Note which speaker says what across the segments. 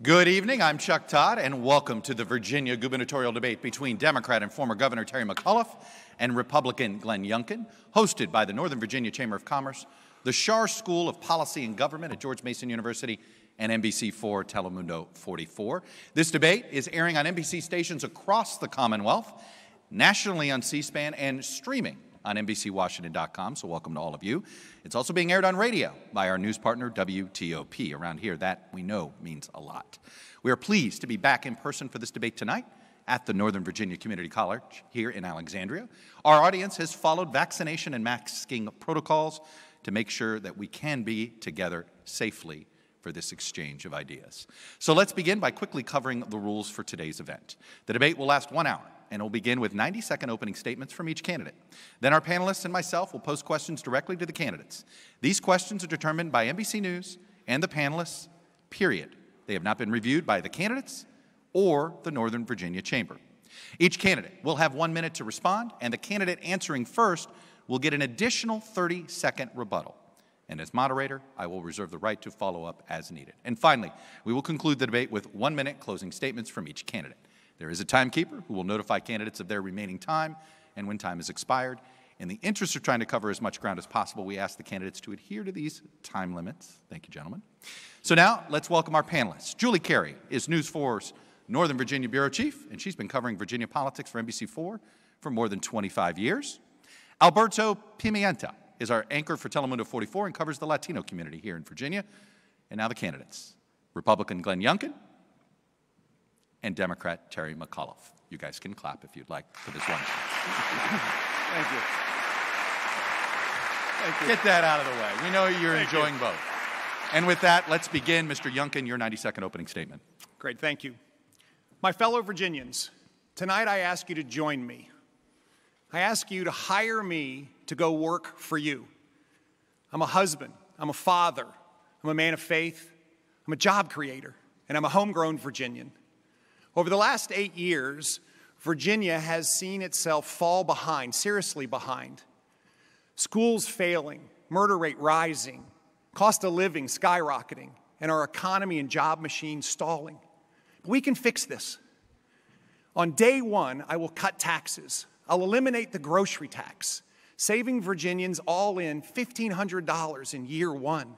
Speaker 1: Good evening, I'm Chuck Todd, and welcome to the Virginia gubernatorial debate between Democrat and former Governor Terry McAuliffe and Republican Glenn Youngkin, hosted by the Northern Virginia Chamber of Commerce, the Schar School of Policy and Government at George Mason University, and NBC4 Telemundo 44. This debate is airing on NBC stations across the Commonwealth, nationally on C-SPAN, and streaming on NBCWashington.com, so welcome to all of you. It's also being aired on radio by our news partner, WTOP. Around here, that we know means a lot. We are pleased to be back in person for this debate tonight at the Northern Virginia Community College here in Alexandria. Our audience has followed vaccination and masking protocols to make sure that we can be together safely for this exchange of ideas. So let's begin by quickly covering the rules for today's event. The debate will last 1 hour, and will begin with 90-second opening statements from each candidate. Then our panelists and myself will pose questions directly to the candidates. These questions are determined by NBC News and the panelists, period. They have not been reviewed by the candidates or the Northern Virginia Chamber. Each candidate will have 1 minute to respond, and the candidate answering first will get an additional 30-second rebuttal. And as moderator, I will reserve the right to follow up as needed. And finally, we will conclude the debate with 1 minute closing statements from each candidate. There is a timekeeper who will notify candidates of their remaining time and when time has expired. In the interest of trying to cover as much ground as possible, we ask the candidates to adhere to these time limits. Thank you, gentlemen. So now, let's welcome our panelists. Julie Carey is News 4's Northern Virginia Bureau Chief, and she's been covering Virginia politics for NBC4 for more than 25 years. Alberto Pimienta is our anchor for Telemundo 44 and covers the Latino community here in Virginia. And now the candidates. Republican Glenn Youngkin and Democrat Terry McAuliffe. You guys can clap if you'd like for this one.
Speaker 2: Thank you. Thank you.
Speaker 1: Get that out of the way. We know you're enjoying both. And with that, let's begin. Mr. Youngkin, your 90-second opening statement.
Speaker 2: Great, thank you. My fellow Virginians, tonight I ask you to join me. I ask you to hire me to go work for you. I'm a husband, I'm a father, I'm a man of faith, I'm a job creator, and I'm a homegrown Virginian. Over the last 8 years, Virginia has seen itself fall behind, seriously behind. Schools failing, murder rate rising, cost of living skyrocketing, and our economy and job machine stalling. But we can fix this. On day one, I will cut taxes. I'll eliminate the grocery tax, saving Virginians all in $1,500 in year one.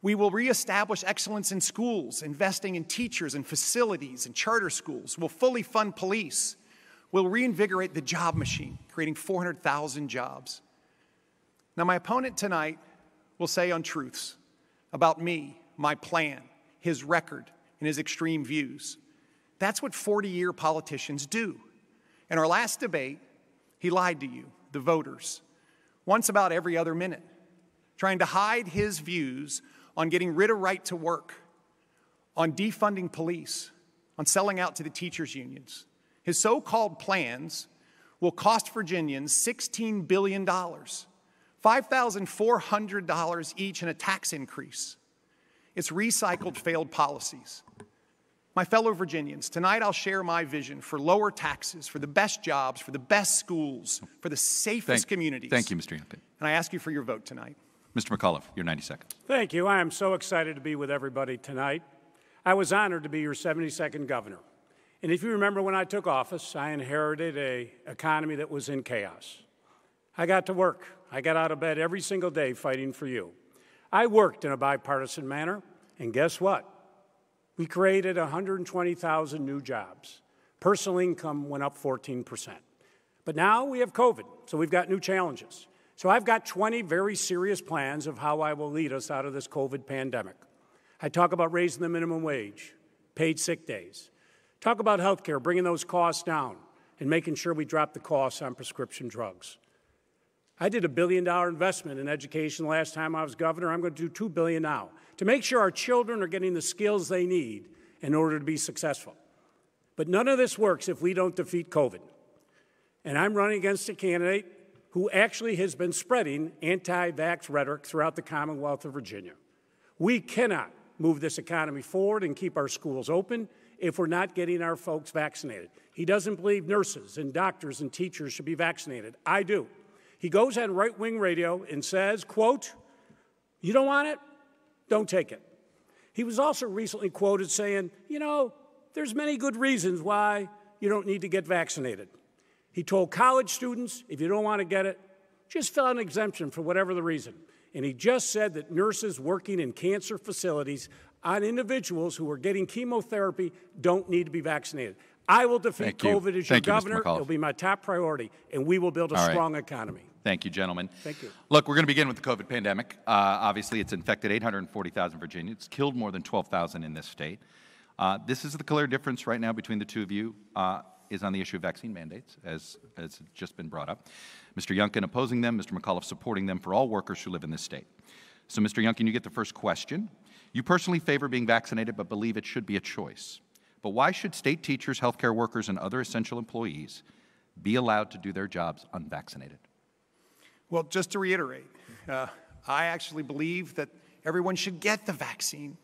Speaker 2: We will reestablish excellence in schools, investing in teachers and facilities and charter schools. We'll fully fund police. We'll reinvigorate the job machine, creating 400,000 jobs. Now, my opponent tonight will say untruths about me, my plan, his record, and his extreme views. That's what 40-year politicians do. In our last debate, he lied to you, the voters, once about every other minute, trying to hide his views on getting rid of right to work, on defunding police, on selling out to the teachers' unions. His so-called plans will cost Virginians $16 billion, $5,400 each in a tax increase. It's recycled failed policies. My fellow Virginians, tonight I'll share my vision for lower taxes, for the best jobs, for the best schools, for the safest communities.
Speaker 1: Thank you, Mr. Youngkin.
Speaker 2: And I ask you for your vote tonight.
Speaker 1: Mr. McAuliffe, your 90 seconds.
Speaker 3: Thank you. I am so excited to be with everybody tonight. I was honored to be your 72nd governor. And if you remember when I took office, I inherited an economy that was in chaos. I got to work. I got out of bed every single day fighting for you. I worked in a bipartisan manner, and guess what? We created 120,000 new jobs. Personal income went up 14%. But now we have COVID, so we've got new challenges. So I've got 20 very serious plans of how I will lead us out of this COVID pandemic. I talk about raising the minimum wage, paid sick days. Talk about health care, bringing those costs down, and making sure we drop the costs on prescription drugs. I did a $1 billion investment in education last time I was governor. I'm going to do $2 billion now to make sure our children are getting the skills they need in order to be successful. But none of this works if we don't defeat COVID. And I'm running against a candidate who actually has been spreading anti-vax rhetoric throughout the Commonwealth of Virginia. We cannot move this economy forward and keep our schools open if we're not getting our folks vaccinated. He doesn't believe nurses and doctors and teachers should be vaccinated. I do. He goes on right-wing radio and says, quote, "You don't want it? Don't take it." He was also recently quoted saying, you know, there's many good reasons why you don't need to get vaccinated. He told college students, if you don't want to get it, just fill out an exemption for whatever the reason. And he just said that nurses working in cancer facilities on individuals who are getting chemotherapy don't need to be vaccinated. I will defeat COVID as your governor. It'll be my top priority, and we will build a strong economy.
Speaker 1: Thank you, gentlemen.
Speaker 3: Thank you.
Speaker 1: Look, we're going to begin with the COVID pandemic. Obviously, it's infected 840,000 in Virginia. It's killed more than 12,000 in this state. This is the clear difference right now between the two of you is on the issue of vaccine mandates, as has just been brought up. Mr. Youngkin opposing them, Mr. McAuliffe supporting them for all workers who live in this state. So, Mr. Youngkin, you get the first question. You personally favor being vaccinated but believe it should be a choice. But why should state teachers, healthcare workers, and other essential employees be allowed to do their jobs unvaccinated?
Speaker 2: Well, just to reiterate, I actually believe that everyone should get the vaccine,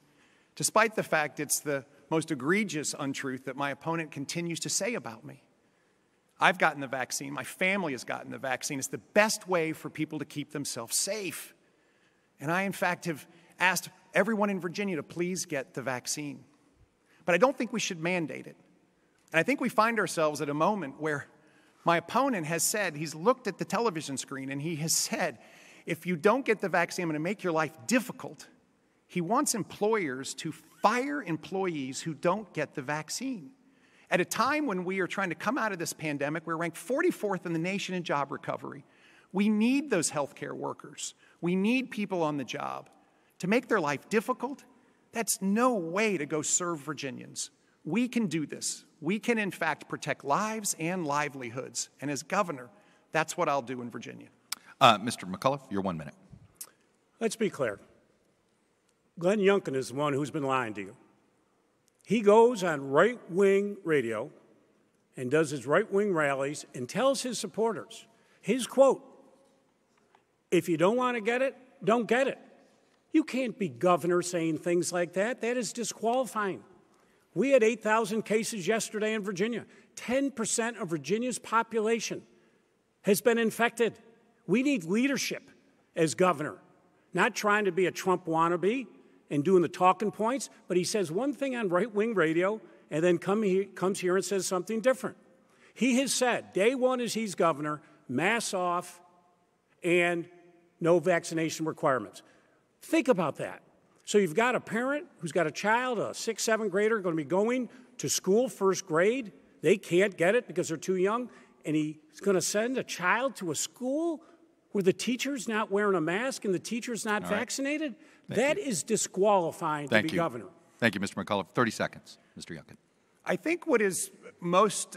Speaker 2: despite the fact it's the most egregious untruth that my opponent continues to say about me. I've gotten the vaccine. My family has gotten the vaccine. It's the best way for people to keep themselves safe. And I, in fact, have asked everyone in Virginia to please get the vaccine. But I don't think we should mandate it. And I think we find ourselves at a moment where my opponent has said, he's looked at the television screen and he has said, if you don't get the vaccine, I'm going to make your life difficult. He wants employers to fire employees who don't get the vaccine. At a time when we are trying to come out of this pandemic, we're ranked 44th in the nation in job recovery. We need those healthcare workers. We need people on the job. To make their life difficult, that's no way to go serve Virginians. We can do this. We can, in fact, protect lives and livelihoods. And as governor, that's what I'll do in Virginia.
Speaker 1: Mr. McAuliffe, your 1 minute.
Speaker 3: Let's be clear. Glenn Youngkin is the one who's been lying to you. He goes on right-wing radio and does his right-wing rallies and tells his supporters, his quote, if you don't want to get it, don't get it. You can't be governor saying things like that. That is disqualifying. We had 8,000 cases yesterday in Virginia. 10% of Virginia's population has been infected. We need leadership as governor, not trying to be a Trump wannabe and doing the talking points, but he says one thing on right-wing radio and then comes here and says something different. He has said, day one as he's governor, mask off and no vaccination requirements. Think about that. So you've got a parent who's got a child, a 6th, 7th grader, going to be going to school, 1st grade. They can't get it because they're too young, and he's going to send a child to a school where the teacher's not wearing a mask and the teacher's not vaccinated? That is disqualifying to be governor.
Speaker 1: Thank you, Mr. McAuliffe. 30 seconds, Mr. Youngkin.
Speaker 2: I think what is most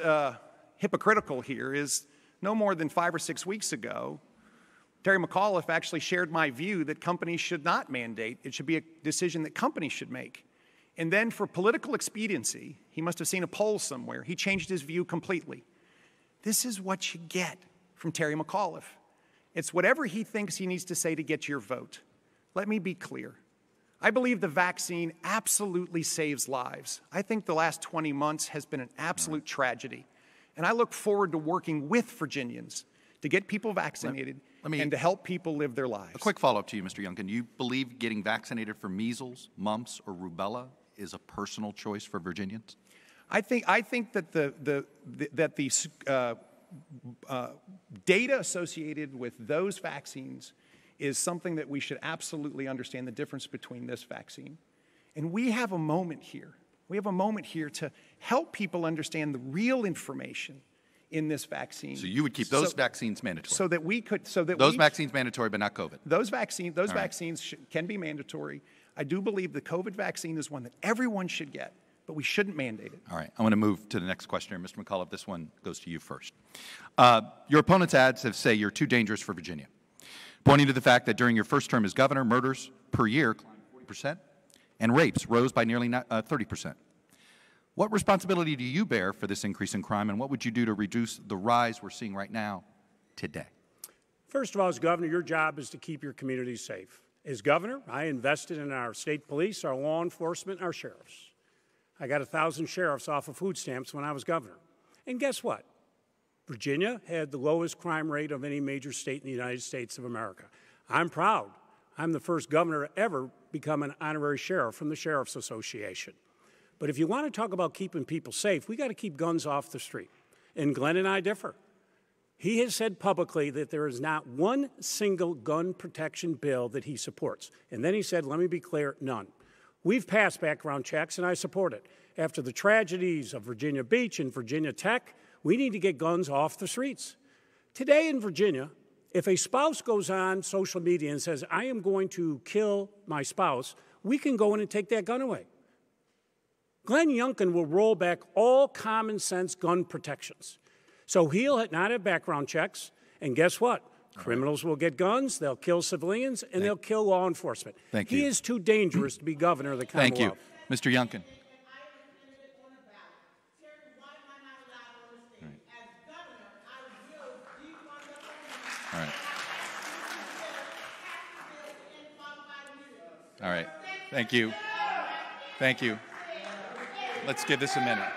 Speaker 2: hypocritical here is no more than 5 or 6 weeks ago, Terry McAuliffe actually shared my view that companies should not mandate. It should be a decision that companies should make. And then for political expediency, he must have seen a poll somewhere. He changed his view completely. This is what you get from Terry McAuliffe. It's whatever he thinks he needs to say to get your vote. Let me be clear. I believe the vaccine absolutely saves lives. I think the last 20 months has been an absolute tragedy. And I look forward to working with Virginians to get people vaccinated and to help people live their lives.
Speaker 1: A quick follow-up to you, Mr. Youngkin. Do you believe getting vaccinated for measles, mumps, or rubella is a personal choice for Virginians?
Speaker 2: I think that the data associated with those vaccines is something that we should absolutely understand the difference between this vaccine. And we have a moment here. We have a moment here to help people understand the real information in this vaccine.
Speaker 1: So you would keep those vaccines mandatory?
Speaker 2: So that we could,
Speaker 1: those vaccines mandatory, but not COVID?
Speaker 2: Those vaccines can be mandatory. I do believe the COVID vaccine is one that everyone should get, but we shouldn't mandate it.
Speaker 1: All right, I want to move to the next question here. Mr. McAuliffe, this one goes to you first. Your opponent's ads say you're too dangerous for Virginia, pointing to the fact that during your first term as governor, murders per year climbed 40% and rapes rose by nearly 30%. What responsibility do you bear for this increase in crime, and what would you do to reduce the rise we're seeing right now today?
Speaker 3: First of all, as governor, your job is to keep your communities safe. As governor, I invested in our state police, our law enforcement, and our sheriffs. I got 1,000 sheriffs off of food stamps when I was governor. And guess what? Virginia had the lowest crime rate of any major state in the United States of America. I'm proud I'm the first governor to ever become an honorary sheriff from the Sheriff's Association. But if you want to talk about keeping people safe, we got to keep guns off the street. And Glenn and I differ. He has said publicly that there is not one single gun protection bill that he supports. And then he said, let me be clear, none. We've passed background checks, and I support it. After the tragedies of Virginia Beach and Virginia Tech, we need to get guns off the streets. Today in Virginia, if a spouse goes on social media and says, I am going to kill my spouse, we can go in and take that gun away. Glenn Youngkin will roll back all common sense gun protections. So he'll not have background checks, and guess what? Criminals will get guns, they'll kill civilians, and they'll kill law enforcement.
Speaker 1: Thank you.
Speaker 3: He is too dangerous to be governor of the Commonwealth.
Speaker 1: Thank you. Mr. Youngkin. All right. All right. Thank you. Thank you. Let's give this a minute.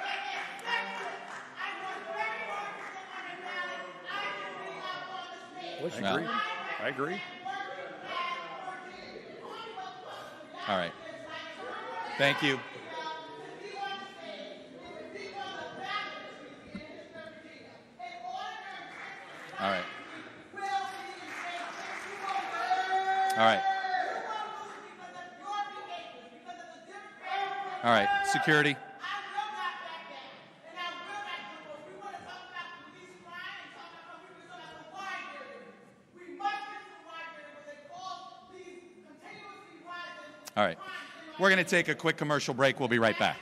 Speaker 2: I agree.
Speaker 1: All right. Thank you. All right. All right. All right. Security. All right. We're going to take a quick commercial break. We'll be right back.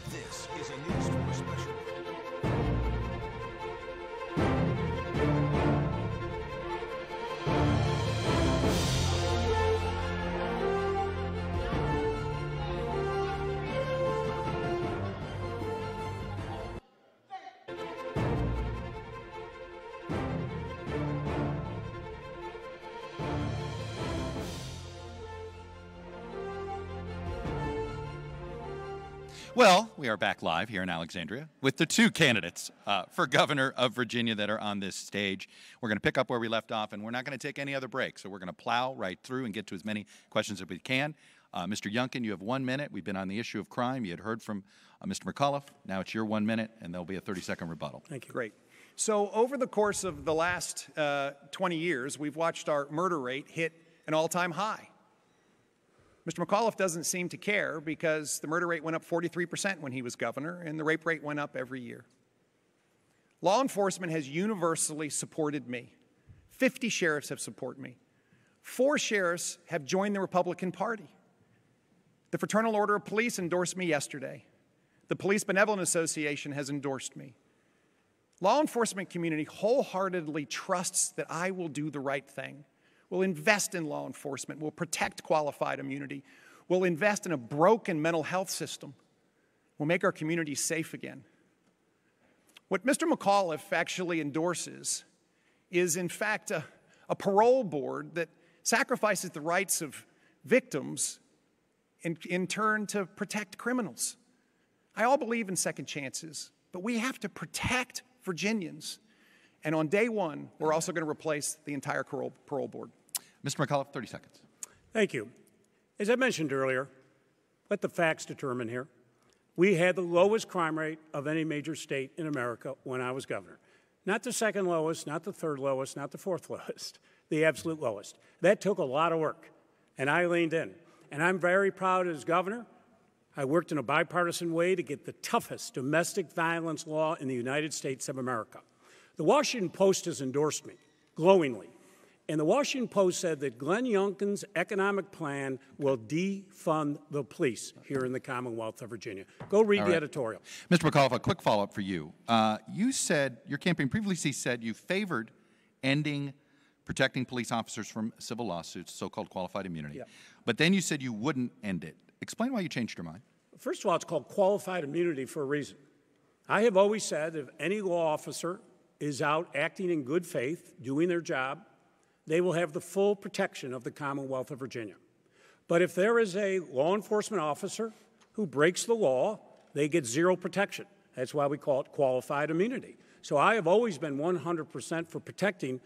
Speaker 4: This is a News 4 special.
Speaker 1: Well, we are back live here in Alexandria with the two candidates for governor of Virginia that are on this stage. We're going to pick up where we left off, and we're not going to take any other breaks. So we're going to plow right through and get to as many questions as we can. Mr. Youngkin, you have 1 minute. We've been on the issue of crime. You had heard from Mr. McAuliffe. Now it's your 1 minute, and there'll be a 30-second rebuttal.
Speaker 3: Thank you.
Speaker 2: Great. So over the course of the last 20 years, we've watched our murder rate hit an all-time high. Mr. McAuliffe doesn't seem to care because the murder rate went up 43% when he was governor, and the rape rate went up every year. Law enforcement has universally supported me. 50 sheriffs have supported me. 4 sheriffs have joined the Republican Party. The Fraternal Order of Police endorsed me yesterday. The Police Benevolent Association has endorsed me. Law enforcement community wholeheartedly trusts that I will do the right thing. We'll invest in law enforcement. We'll protect qualified immunity. We'll invest in a broken mental health system. We'll make our communities safe again. What Mr. McAuliffe actually endorses is, in fact, a parole board that sacrifices the rights of victims in turn to protect criminals. I all believe in second chances, but we have to protect Virginians. And on day one, we're also going to replace the entire parole board.
Speaker 1: Mr. McAuliffe, 30 seconds.
Speaker 3: Thank you. As I mentioned earlier, let the facts determine here. We had the lowest crime rate of any major state in America when I was governor. Not the second lowest, not the third lowest, not the fourth lowest, the absolute lowest. That took a lot of work, and I leaned in. And I'm very proud as governor. I worked in a bipartisan way to get the toughest domestic violence law in the United States of America. The Washington Post has endorsed me glowingly. And the Washington Post said that Glenn Youngkin's economic plan will defund the police here in the Commonwealth of Virginia. Go read the editorial.
Speaker 1: Mr. McAuliffe, a quick follow-up for you. You said, your campaign previously said you favored ending protecting police officers from civil lawsuits, so-called qualified immunity.
Speaker 3: Yeah.
Speaker 1: But then you said you wouldn't end it. Explain why you changed your mind.
Speaker 3: First of all, it's called qualified immunity for a reason. I have always said if any law officer is out acting in good faith, doing their job, they will have the full protection of the Commonwealth of Virginia. But if there is a law enforcement officer who breaks the law, they get zero protection. That's why we call it qualified immunity. So I have always been 100% for protecting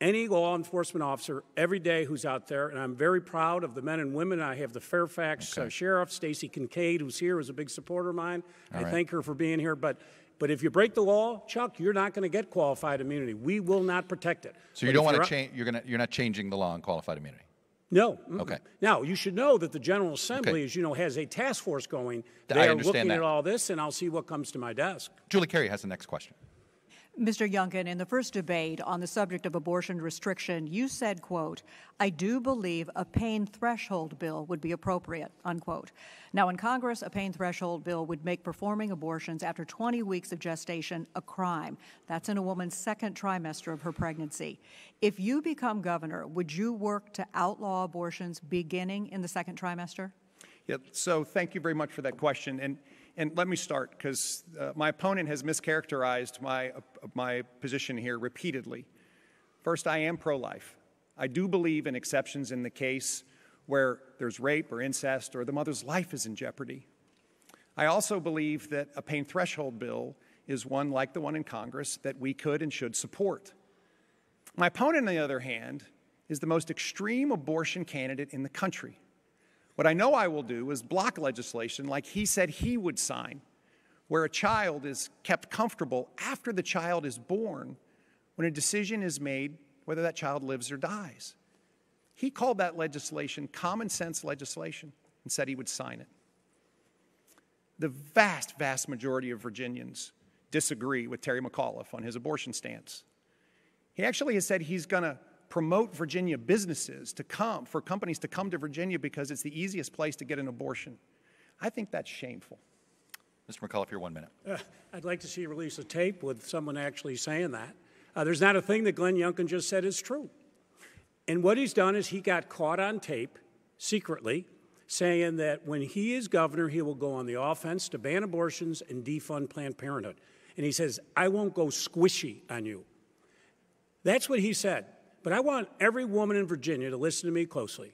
Speaker 3: any law enforcement officer every day who's out there, and I'm very proud of the men and women. I have the Fairfax Sheriff, Stacy Kincaid, who's here, who's a big supporter of mine. I thank her for being here. But if you break the law, Chuck, you're not going to get qualified immunity. We will not protect it.
Speaker 1: So you don't want to change. You're not changing the law on qualified immunity.
Speaker 3: No.
Speaker 1: Okay.
Speaker 3: Now, you should know that the General Assembly, as you know, has a task force going. They are looking at all this, and I'll see what comes to my desk.
Speaker 1: Julie Carey has the next question.
Speaker 5: Mr. Youngkin, in the first debate on the subject of abortion restriction, you said, quote, "I do believe a pain threshold bill would be appropriate," unquote. Now, in Congress, a pain threshold bill would make performing abortions after 20 weeks of gestation a crime. That's in a woman's second trimester of her pregnancy. If you become governor, would you work to outlaw abortions beginning in the second trimester?
Speaker 2: Yeah, so thank you very much for that question. And let me start, because my opponent has mischaracterized my position here repeatedly. First, I am pro-life. I do believe in exceptions in the case where there's rape or incest or the mother's life is in jeopardy. I also believe that a pain threshold bill is one like the one in Congress that we could and should support. My opponent, on the other hand, is the most extreme abortion candidate in the country. What I know I will do is block legislation like he said he would sign, where a child is kept comfortable after the child is born when a decision is made whether that child lives or dies. He called that legislation common sense legislation and said he would sign it. The vast, vast majority of Virginians disagree with Terry McAuliffe on his abortion stance. He actually has said he's going to promote Virginia businesses for companies to come to Virginia because it's the easiest place to get an abortion. I think that's shameful.
Speaker 1: Mr. McAuliffe, your 1 minute.
Speaker 3: I'd like to see a release of tape with someone actually saying that. There's not a thing that Glenn Youngkin just said is true. And what he's done is he got caught on tape secretly saying that when he is governor, he will go on the offense to ban abortions and defund Planned Parenthood. And he says, "I won't go squishy on you." That's what he said. But I want every woman in Virginia to listen to me closely.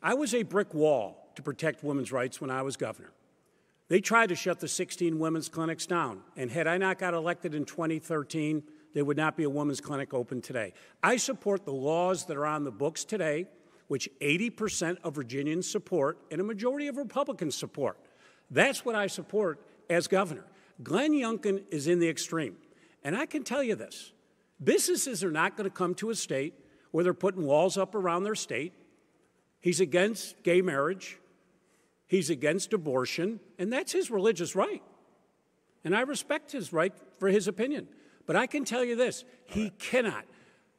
Speaker 3: I was a brick wall to protect women's rights when I was governor. They tried to shut the 16 women's clinics down, and had I not got elected in 2013, there would not be a women's clinic open today. I support the laws that are on the books today, which 80% of Virginians support and a majority of Republicans support. That's what I support as governor. Glenn Youngkin is in the extreme. And I can tell you this. Businesses are not going to come to a state where they're putting walls up around their state. He's against gay marriage. He's against abortion, and that's his religious right. And I respect his right for his opinion. But I can tell you this, he cannot.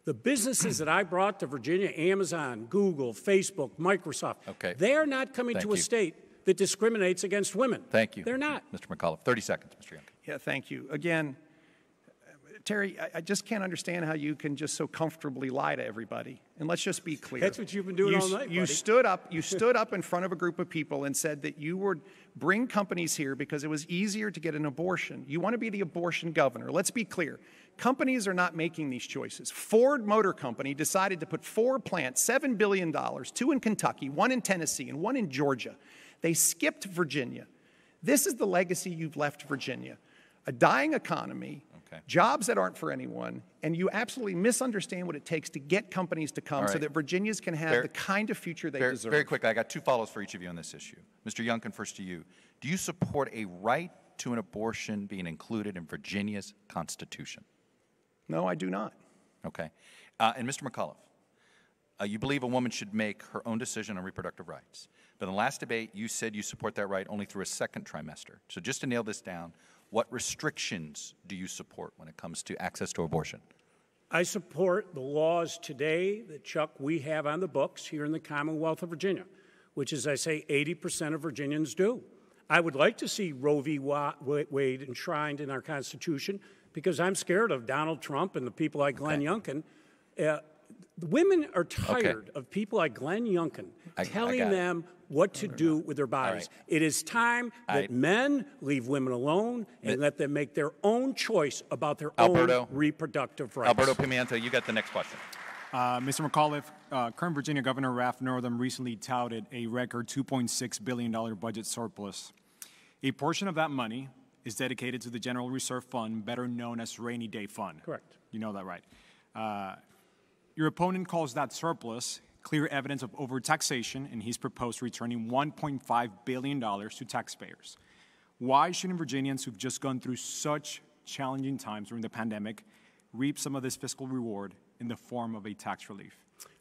Speaker 3: The businesses that I brought to Virginia, Amazon, Google, Facebook, Microsoft, they are not coming to a state that discriminates against women.
Speaker 1: Thank you.
Speaker 3: They're not.
Speaker 1: Mr. McAuliffe, 30 seconds, Mr. Youngkin.
Speaker 2: Yeah, thank you. Again, Terry, I just can't understand how you can just so comfortably lie to everybody. And let's just be clear.
Speaker 3: That's what you've been doing all night, buddy.
Speaker 2: You stood up in front of a group of people and said that you would bring companies here because it was easier to get an abortion. You want to be the abortion governor. Let's be clear. Companies are not making these choices. Ford Motor Company decided to put 4 plants, $7 billion, 2 in Kentucky, 1 in Tennessee, and 1 in Georgia. They skipped Virginia. This is the legacy you've left Virginia. A dying economy, jobs that aren't for anyone, and you absolutely misunderstand what it takes to get companies to come so that Virginians can have the kind of future they deserve.
Speaker 1: Very quickly, I got 2 follows for each of you on this issue. Mr. Youngkin, first to you. Do you support a right to an abortion being included in Virginia's Constitution?
Speaker 2: No, I do not.
Speaker 1: Okay. And Mr. McAuliffe, you believe a woman should make her own decision on reproductive rights. But in the last debate, you said you support that right only through a second trimester. So just to nail this down, what restrictions do you support when it comes to access to abortion?
Speaker 3: I support the laws today that, Chuck, we have on the books here in the Commonwealth of Virginia, which, as I say, 80% of Virginians do. I would like to see Roe v. Wade enshrined in our Constitution because I'm scared of Donald Trump and the people like Glenn Youngkin. Women are tired of people like Glenn Youngkin telling them what to do with their bodies. It is time that men leave women alone and let them make their own choice about their own reproductive rights.
Speaker 1: Alberto Pimienta, you got the next question.
Speaker 6: Mr. McAuliffe, current Virginia Governor Ralph Northam recently touted a record $2.6 billion budget surplus. A portion of that money is dedicated to the General Reserve Fund, better known as Rainy Day Fund.
Speaker 3: Correct.
Speaker 6: You know that, right? Your opponent calls that surplus clear evidence of overtaxation, and he's proposed returning $1.5 billion to taxpayers. Why shouldn't Virginians who've just gone through such challenging times during the pandemic reap some of this fiscal reward in the form of a tax relief?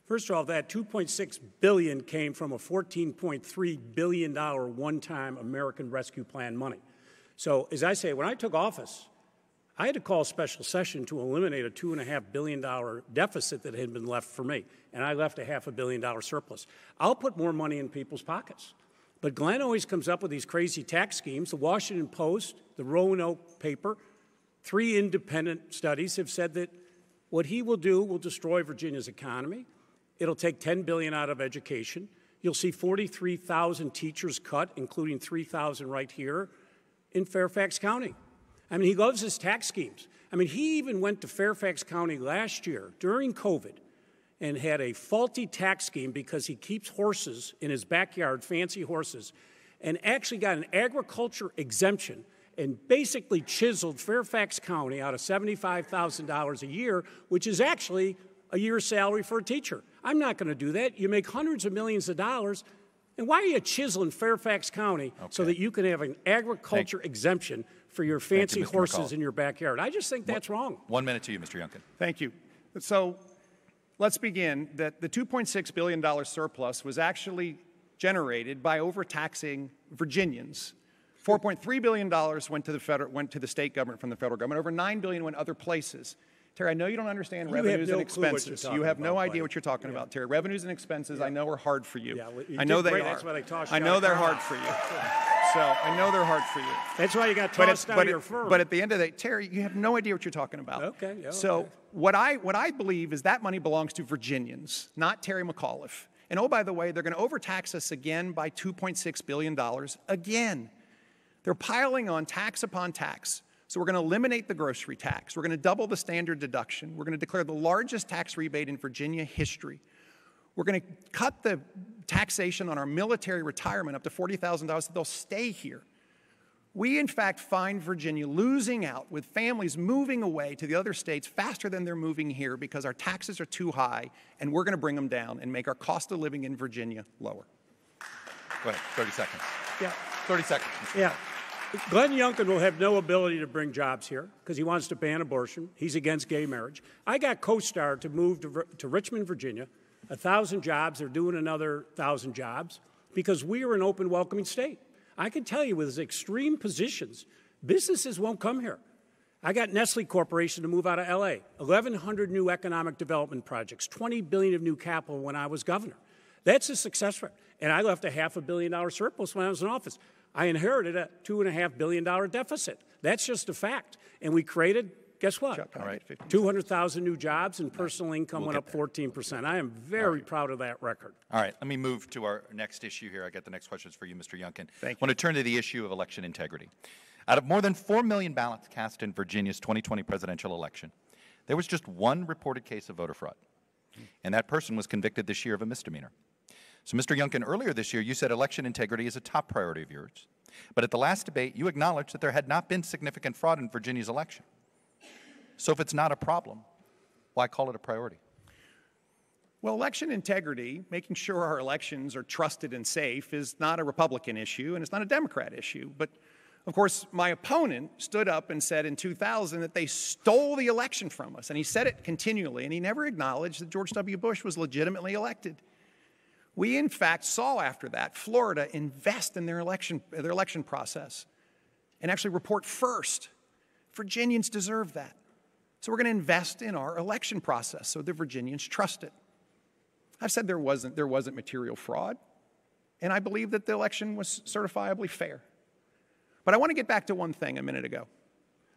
Speaker 3: First of all, that $2.6 billion came from a $14.3 billion one-time American Rescue Plan money. So, as I say, when I took office, I had to call a special session to eliminate a $2.5 billion deficit that had been left for me, and I left a $500 million surplus. I'll put more money in people's pockets. But Glenn always comes up with these crazy tax schemes. The Washington Post, the Roanoke paper, 3 independent studies have said that what he will do will destroy Virginia's economy. It'll take $10 billion out of education. You'll see 43,000 teachers cut, including 3,000 right here in Fairfax County. I mean, he loves his tax schemes. I mean, he even went to Fairfax County last year during COVID and had a faulty tax scheme because he keeps horses in his backyard, fancy horses, and actually got an agriculture exemption and basically chiseled Fairfax County out of $75,000 a year, which is actually a year's salary for a teacher. I'm not going to do that. You make hundreds of millions of dollars, and why are you chiseling Fairfax County so that you can have an agriculture exemption for your fancy horses in your backyard? I just think that's wrong.
Speaker 1: 1 minute to you, Mr. Youngkin.
Speaker 2: Thank you. So let's begin that the $2.6 billion surplus was actually generated by overtaxing Virginians. $4.3 billion went to the state government from the federal government. Over $9 billion went other places. Terry, I know you don't understand revenues and expenses. You have no idea what you're talking about, Terry. Revenues and expenses, I know, are hard for you. I know they are.
Speaker 3: That's why they tossed
Speaker 2: I know they're hard for you. So I know they're hard for you.
Speaker 3: That's why you got tossed out of your firm.
Speaker 2: But at the end of the day, Terry, you have no idea what you're talking about.
Speaker 3: Okay. Yeah,
Speaker 2: so what I believe is that money belongs to Virginians, not Terry McAuliffe. And oh, by the way, they're going to overtax us again by $2.6 billion again. They're piling on tax upon tax. So we're going to eliminate the grocery tax. We're going to double the standard deduction. We're going to declare the largest tax rebate in Virginia history. We're going to cut the taxation on our military retirement up to $40,000 so they'll stay here. We, in fact, find Virginia losing out with families moving away to the other states faster than they're moving here because our taxes are too high, and we're going to bring them down and make our cost of living in Virginia lower.
Speaker 1: Go ahead, 30 seconds.
Speaker 3: Yeah.
Speaker 1: 30 seconds.
Speaker 3: Yeah. Glenn Youngkin will have no ability to bring jobs here because he wants to ban abortion. He's against gay marriage. I got CoStar to move to Richmond, Virginia, 1,000 jobs. They're doing another 1,000 jobs because we are an open, welcoming state. I can tell you with his extreme positions, businesses won't come here. I got Nestle Corporation to move out of L.A., 1,100 new economic development projects, $20 billion of new capital when I was governor. That's a success rate. And I left a $500 million surplus when I was in office. I inherited a $2.5 billion deficit. That's just a fact. And we created, guess what?
Speaker 1: All right.
Speaker 3: 200,000 new jobs and personal income went up 14%. I am very proud of that record.
Speaker 1: All right. Let me move to our next issue here. I got the next questions for you, Mr. Youngkin.
Speaker 2: Thank you.
Speaker 1: I want to turn to the issue of election integrity. Out of more than 4 million ballots cast in Virginia's 2020 presidential election, there was just one reported case of voter fraud. And that person was convicted this year of a misdemeanor. So, Mr. Youngkin, earlier this year, you said election integrity is a top priority of yours. But at the last debate, you acknowledged that there had not been significant fraud in Virginia's election. So if it's not a problem, why call it a priority?
Speaker 2: Well, election integrity, making sure our elections are trusted and safe, is not a Republican issue, and it's not a Democrat issue. But, of course, my opponent stood up and said in 2000 that they stole the election from us. And he said it continually, and he never acknowledged that George W. Bush was legitimately elected. We, in fact, saw after that Florida invest in their election process and actually report first. Virginians deserve that. So we're going to invest in our election process so the Virginians trust it. I've said there wasn't material fraud, and I believe that the election was certifiably fair. But I want to get back to one thing a minute ago.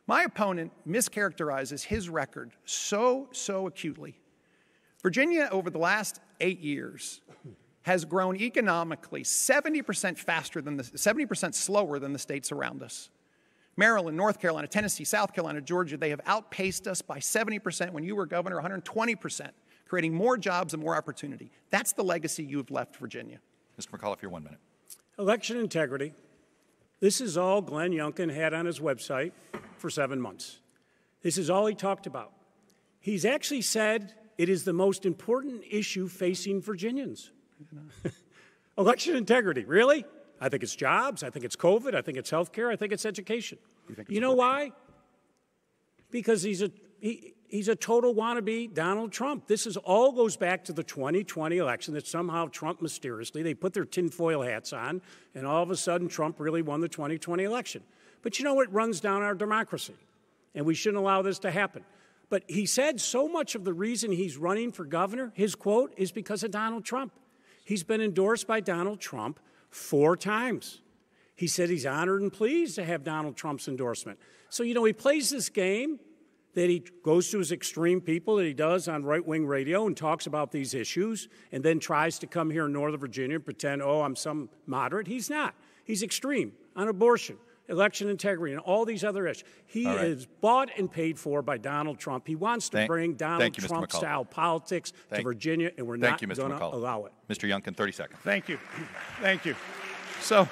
Speaker 2: My opponent mischaracterizes his record so acutely. Virginia, over the last 8 years, has grown economically 70% slower than the states around us. Maryland, North Carolina, Tennessee, South Carolina, Georgia, they have outpaced us by 70%. When you were governor, 120%, creating more jobs and more opportunity. That's the legacy you have left Virginia.
Speaker 1: Mr. McAuliffe, your 1 minute.
Speaker 3: Election integrity. This is all Glenn Youngkin had on his website for 7 months. This is all he talked about. He's actually said it is the most important issue facing Virginians. Election integrity, really? I think it's jobs. I think it's COVID. I think it's health care. I think it's education. You know why? Because he's a total wannabe Donald Trump. This all goes back to the 2020 election that somehow Trump mysteriously, they put their tinfoil hats on, and all of a sudden Trump really won the 2020 election. But you know, it runs down our democracy, and we shouldn't allow this to happen. But he said so much of the reason he's running for governor, his quote, is because of Donald Trump. He's been endorsed by Donald Trump 4 times. He said he's honored and pleased to have Donald Trump's endorsement. So, you know, he plays this game that he goes to his extreme people that he does on right-wing radio and talks about these issues and then tries to come here in Northern Virginia and pretend, oh, I'm some moderate. He's not. He's extreme on abortion, election integrity, and all these other issues. He is bought and paid for by Donald Trump. He wants to bring Donald Trump-style politics to Virginia, and we're not going to allow it.
Speaker 1: Mr. Youngkin, 30 seconds.
Speaker 2: Thank you. Thank you. So,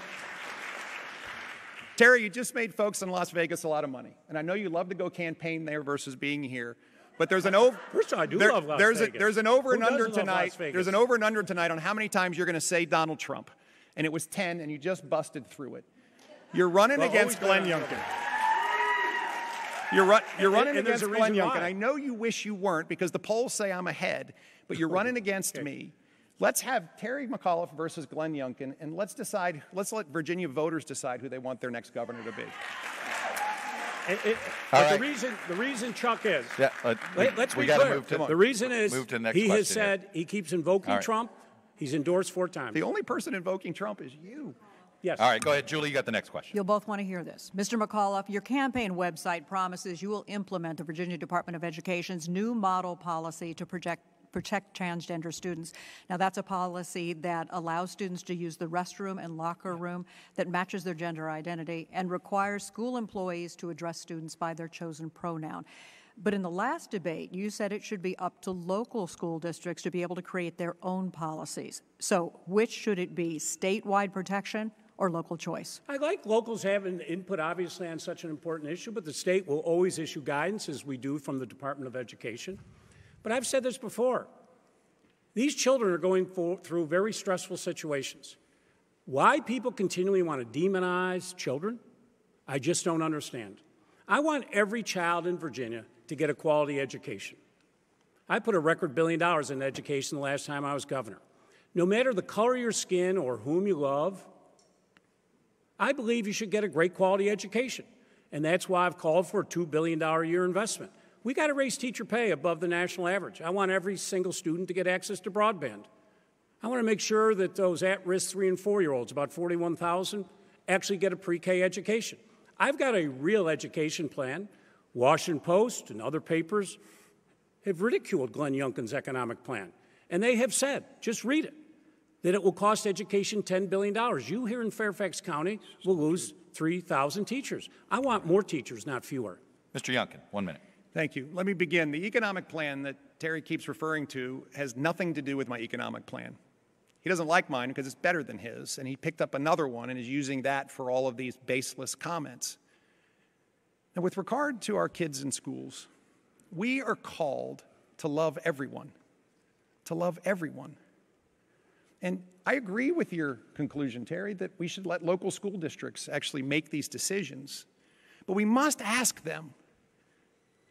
Speaker 2: Terry, you just made folks in Las Vegas a lot of money, and I know you love to go campaign there versus being here. But there's an over.
Speaker 3: First of all, I do love Las Vegas.
Speaker 2: There's an over and under tonight. There's an over and under tonight on how many times you're going to say Donald Trump, and it was 10, and you just busted through it. You're running against Glenn Youngkin. You're running against Glenn Youngkin. I know you wish you weren't because the polls say I'm ahead, but you're running against me. Let's have Terry McAuliffe versus Glenn Youngkin, and let's let Virginia voters decide who they want their next governor to be.
Speaker 3: The reason, Chuck, is, let's be clear. The reason is he has said he keeps invoking Trump. He's endorsed 4 times.
Speaker 2: The only person invoking Trump is you.
Speaker 3: Yes.
Speaker 1: All right, go ahead, Julie, you got the next question.
Speaker 5: You'll both want to hear this. Mr. McAuliffe, your campaign website promises you will implement the Virginia Department of Education's new model policy to protect transgender students. Now, that's a policy that allows students to use the restroom and locker room that matches their gender identity and requires school employees to address students by their chosen pronoun. But in the last debate, you said it should be up to local school districts to be able to create their own policies. So which should it be, statewide protection or local choice?
Speaker 3: I like locals having input, obviously, on such an important issue, but the state will always issue guidance, as we do from the Department of Education. But I've said this before. These children are going through very stressful situations. Why people continually want to demonize children, I just don't understand. I want every child in Virginia to get a quality education. I put a record $1 billion in education the last time I was governor. No matter the color of your skin or whom you love, I believe you should get a great quality education. And that's why I've called for a $2 billion a year investment. We got to raise teacher pay above the national average. I want every single student to get access to broadband. I want to make sure that those at-risk 3- and 4-year-olds, about 41,000, actually get a pre-K education. I've got a real education plan. Washington Post and other papers have ridiculed Glenn Youngkin's economic plan. And they have said, just read it, that it will cost education $10 billion. You here in Fairfax County will lose 3,000 teachers. I want more teachers, not fewer.
Speaker 1: Mr. Youngkin, 1 minute.
Speaker 2: Thank you. Let me begin. The economic plan that Terry keeps referring to has nothing to do with my economic plan. He doesn't like mine because it's better than his, and he picked up another one and is using that for all of these baseless comments. Now, with regard to our kids in schools, we are called to love everyone, to love everyone. And I agree with your conclusion, Terry, that we should let local school districts actually make these decisions. But we must ask them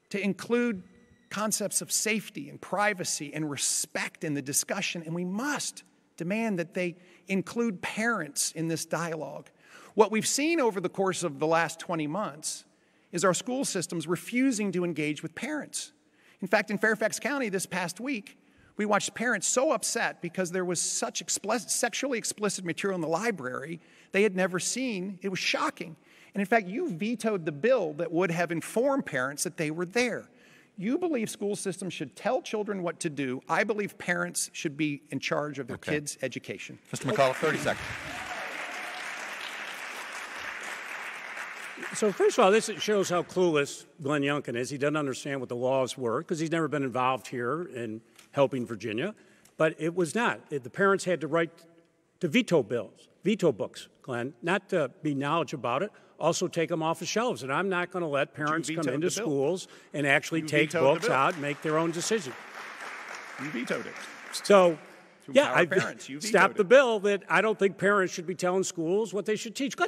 Speaker 2: to include concepts of safety and privacy and respect in the discussion, and we must demand that they include parents in this dialogue. What we've seen over the course of the last 20 months is our school systems refusing to engage with parents. In fact, in Fairfax County this past week, we watched parents so upset because there was such sexually explicit material in the library they had never seen. It was shocking. And in fact, you vetoed the bill that would have informed parents that they were there. You believe school systems should tell children what to do. I believe parents should be in charge of their kids' education.
Speaker 1: Mr. McAuliffe, 30 seconds.
Speaker 3: So first of all, this shows how clueless Glenn Youngkin is. He doesn't understand what the laws were because he's never been involved here in helping Virginia. But it was not. The parents had to write to veto books, Glenn, not to be knowledgeable about it, also take them off the shelves. And I'm not going to let parents come into schools and actually take books out and make their own decision.
Speaker 2: You vetoed it.
Speaker 3: So, yeah,
Speaker 2: Our
Speaker 3: I
Speaker 2: parents, you
Speaker 3: stopped
Speaker 2: vetoed
Speaker 3: the
Speaker 2: it.
Speaker 3: bill that I don't think parents should be telling schools what they should teach. I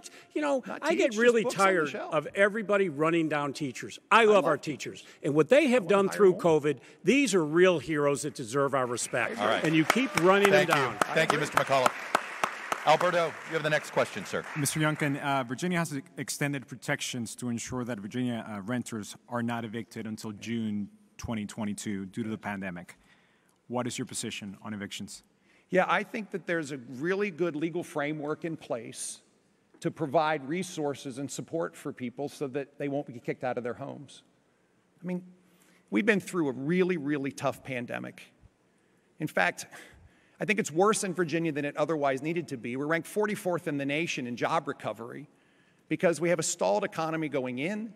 Speaker 3: get
Speaker 2: teach,
Speaker 3: really
Speaker 2: just books on the
Speaker 3: tired
Speaker 2: shelf.
Speaker 3: of everybody running down teachers. I love our teachers. And what they have done
Speaker 2: hire
Speaker 3: through
Speaker 2: more.
Speaker 3: COVID, these are real heroes that deserve our respect.
Speaker 1: All right.
Speaker 3: And you keep running
Speaker 1: Thank
Speaker 3: them
Speaker 1: you.
Speaker 3: down.
Speaker 1: Thank you, Mr. McAuliffe. Alberto, you have the next question, sir.
Speaker 6: Mr. Youngkin, Virginia has extended protections to ensure that Virginia renters are not evicted until June 2022 due to the pandemic. What is your position on evictions?
Speaker 2: Yeah, I think that there's a really good legal framework in place to provide resources and support for people so that they won't be kicked out of their homes. I mean, we've been through a really, really tough pandemic. In fact, I think it's worse in Virginia than it otherwise needed to be. We're ranked 44th in the nation in job recovery because we have a stalled economy going in,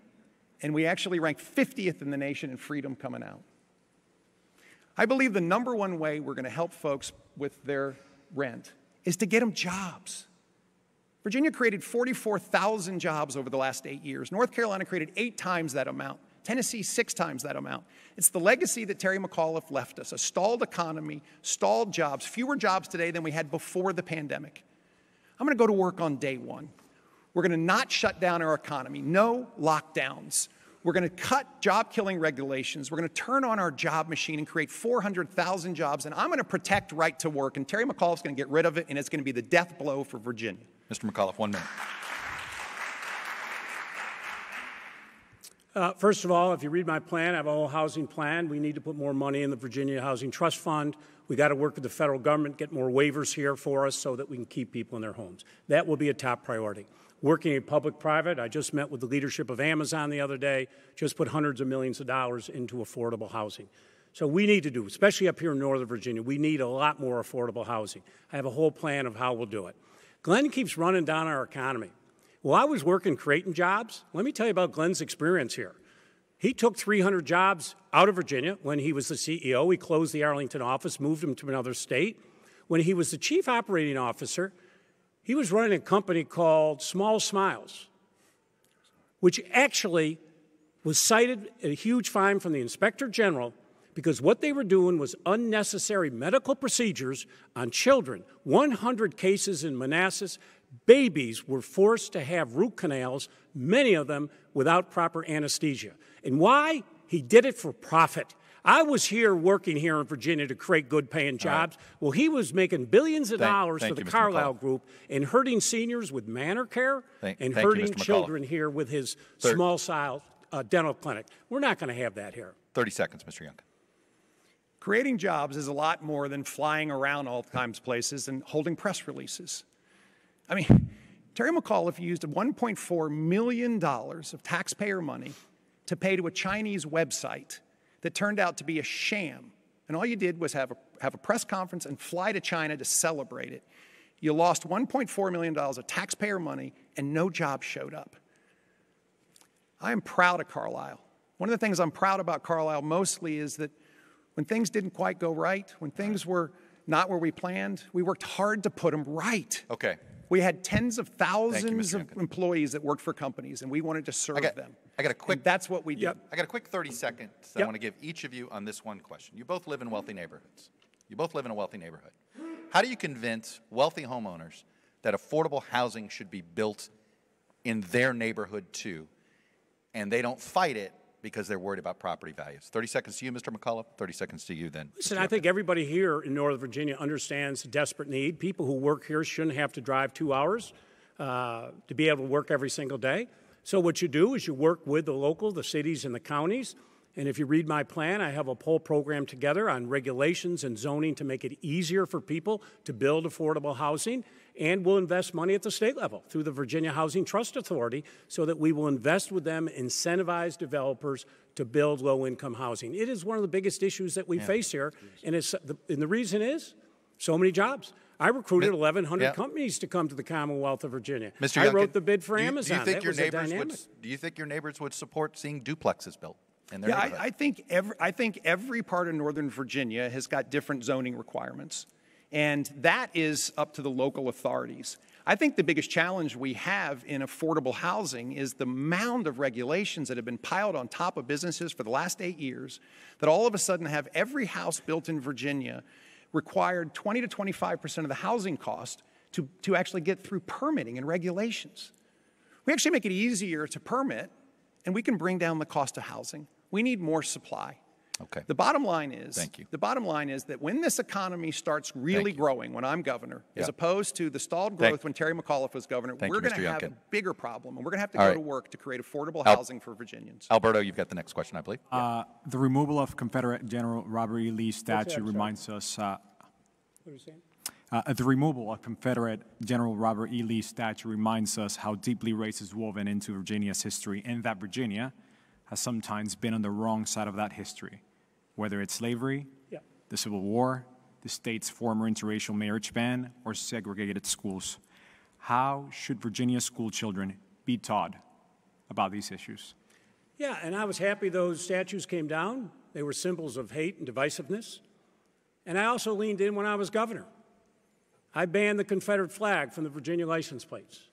Speaker 2: and we actually rank 50th in the nation in freedom coming out. I believe the number one way we're going to help folks with their rent is to get them jobs. Virginia created 44,000 jobs over the last 8 years. North Carolina created 8 times that amount. Tennessee, 6 times that amount. It's the legacy that Terry McAuliffe left us, a stalled economy, stalled jobs, fewer jobs today than we had before the pandemic. I'm going to go to work on day one. We're going to not shut down our economy, no lockdowns. We're going to cut job-killing regulations. We're going to turn on our job machine and create 400,000 jobs, and I'm going to protect right to work, and Terry McAuliffe's going to get rid of it, and it's going to be the death blow for Virginia.
Speaker 1: Mr. McAuliffe, 1 minute.
Speaker 3: First of all, if you read my plan, I have a whole housing plan. We need to put more money in the Virginia Housing Trust Fund. We got to work with the federal government, get more waivers here for us so that we can keep people in their homes. That will be a top priority. Working in public-private, I just met with the leadership of Amazon the other day, just put hundreds of millions of dollars into affordable housing. So we need to do, especially up here in Northern Virginia, we need a lot more affordable housing. I have a whole plan of how we'll do it. Glenn keeps running down our economy. Well, I was working creating jobs. Let me tell you about Glenn's experience here. He took 300 jobs out of Virginia when he was the CEO. He closed the Arlington office, moved them to another state. When he was the chief operating officer, he was running a company called Small Smiles, which actually was cited a huge fine from the Inspector General because what they were doing was unnecessary medical procedures on children. 100 cases in Manassas. Babies were forced to have root canals, many of them without proper anesthesia. And why? He did it for profit. I was here working here in Virginia to create good-paying jobs. Right. Well, he was making billions of dollars for the Carlyle Group and hurting seniors with manor care and hurting children here with his small-style dental clinic. We're not going to have that here.
Speaker 1: 30 seconds, Mr. Youngkin.
Speaker 2: Creating jobs is a lot more than flying around all kinds of places and holding press releases. I mean, Terry McAuliffe used $1.4 million of taxpayer money to pay to a Chinese website that turned out to be a sham. And all you did was have a press conference and fly to China to celebrate it. You lost $1.4 million of taxpayer money and no jobs showed up. I am proud of Carlyle. One of the things I'm proud about Carlyle mostly is that when things didn't quite go right, when things were not where we planned, we worked hard to put them right.
Speaker 1: Okay.
Speaker 2: We had tens of thousands of employees that worked for companies, and we wanted to serve them.
Speaker 1: I got a quick.
Speaker 2: And that's what we did.
Speaker 1: I got a quick 30 seconds. I want to give each of you on this one question. You both live in wealthy neighborhoods. You both live in a wealthy neighborhood. How do you convince wealthy homeowners that affordable housing should be built in their neighborhood too, and they don't fight it because they're worried about property values? 30 seconds to you, Mr. McAuliffe. 30 seconds to you then.
Speaker 3: Listen, I think everybody here in Northern Virginia understands the desperate need. People who work here shouldn't have to drive 2 hours to be able to work every single day. So what you do is you work with the cities and the counties. And if you read my plan, I have a whole program together on regulations and zoning to make it easier for people to build affordable housing. And we'll invest money at the state level through the Virginia Housing Trust Authority so that we will invest with them, incentivize developers to build low-income housing. It is one of the biggest issues that we face here, and the reason is so many jobs. I recruited 1,100 companies to come to the Commonwealth of Virginia.
Speaker 1: Mr.
Speaker 3: I wrote the bid for Amazon.
Speaker 1: Do you think your neighbors would support seeing duplexes built in their neighborhood?
Speaker 2: I think every part of Northern Virginia has got different zoning requirements. And that is up to the local authorities. I think the biggest challenge we have in affordable housing is the mound of regulations that have been piled on top of businesses for the last 8 years that all of a sudden have every house built in Virginia required 20 to 25% of the housing cost to actually get through permitting and regulations. We actually make it easier to permit, and we can bring down the cost of housing. We need more supply.
Speaker 1: Okay.
Speaker 2: The bottom line is,
Speaker 1: Thank you.
Speaker 2: The bottom line is that when this economy starts really growing, when I'm governor, as opposed to the stalled growth when Terry McAuliffe was governor, we're going to have a bigger problem, and we're going to have to go to work to create affordable housing for Virginians.
Speaker 1: Alberto, you've got the next question, I believe.
Speaker 6: The removal of Confederate General Robert E. Lee statue reminds us.
Speaker 3: What are you saying?
Speaker 6: The removal of Confederate General Robert E. Lee statue reminds us how deeply race is woven into Virginia's history, and that Virginia has sometimes been on the wrong side of that history, whether it's slavery, the Civil War, the state's former interracial marriage ban, or segregated schools. How should Virginia school children be taught about these issues?
Speaker 3: Yeah, and I was happy those statues came down. They were symbols of hate and divisiveness. And I also leaned in when I was governor. I banned the Confederate flag from the Virginia license plates.